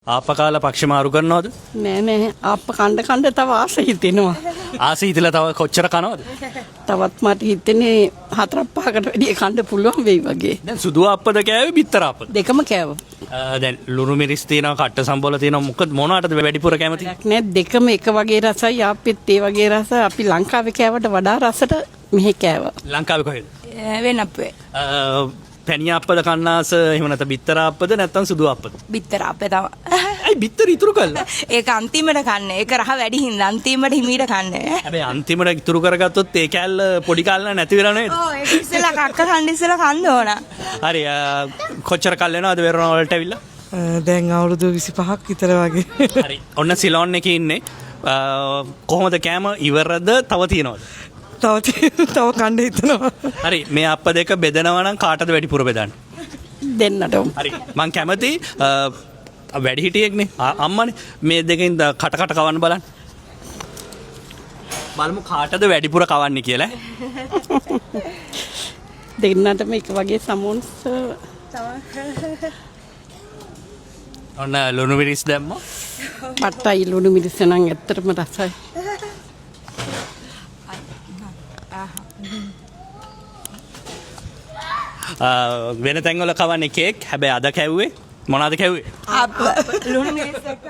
ආපකාල පක්ෂ මාරු කරනවද? නෑ ආප්ප කණ්ඩ තව ආස හිතෙනවා. ආස හිතලා තව කොච්චර කනවද? තවත් මට හිතෙන්නේ 4-5කට වැඩිය කණ්ඩ පුළුවන් වෙයි වගේ. දැන් සුදු ආප්පද කෑවේ බිත්තර ආප්පද? දෙකම කෑවා. දැන් ලුණු මිරිස් තියෙනවා, කට්ට සම්බෝල තියෙනවා. මොකද මොනකටද වැඩිපුර කැමති? නෑ දෙකම එක වගේ රසයි. ආප්පෙත් ඒ වගේ රස. අපි ලංකාවේ කෑවට වඩා රසට මෙහෙ කෑවා. ලංකාවේ කොහෙද? වෙනප්පේ පැණි ආප්පද කන්නාස එහෙම නැත්නම් බිත්තර ආප්පද නැත්නම් සුදු ආප්පද? බිත්තර අපේ තමයි. ඇයි බිත්තර ඉතුරු කළා? ඒක අන්තිමට කන්නේ. ඒක රහ වැඩි හින්දා අන්තිමට හිමීට කන්නේ. හැබැයි අන්තිමට ඉතුරු කරගත්තොත් ඒ කෑල්ල පොඩි කාලන නැති වෙලා නේද? ඔව් ඒක ඉස්සෙල්ලා කක්ක කන්න ඉස්සෙල්ලා කන්න ඕන. හරි කොච්චර කල් වෙනවද වෙරණ වලට ඇවිල්ලා? දැන් අවුරුදු 25ක් විතර වගේ. හරි ඔන්න සිලෝන් එකේ ඉන්නේ. කොහොමද කෑම ඉවරද තව තියෙනවද? තව කණ්ඩ හිතනවා. හරි මේ අප්ප දෙක බෙදනවා නම් කාටද වැඩිපුර බෙදන්නේ? දෙන්නටම. හරි මං කැමති වැඩි හිටියෙක්නේ අම්මනේ මේ දෙකෙන් කට කවන්න බලන්න. බලමු කාටද වැඩිපුර කවන්නේ කියලා. දෙන්නටම එක වගේ සමෝන්ස් ඔන්න ලුණු මිරිස් දැම්මා. පට්ටයි ලුණු මිරිස් නම් ඇත්තටම රසයි. වෙන තැන්වල කවන්නේ කේක්. හැබැයි අද කැව්වේ මොනවද කැව්වේ? අප්ප ලුණු මිරිස් එක්ක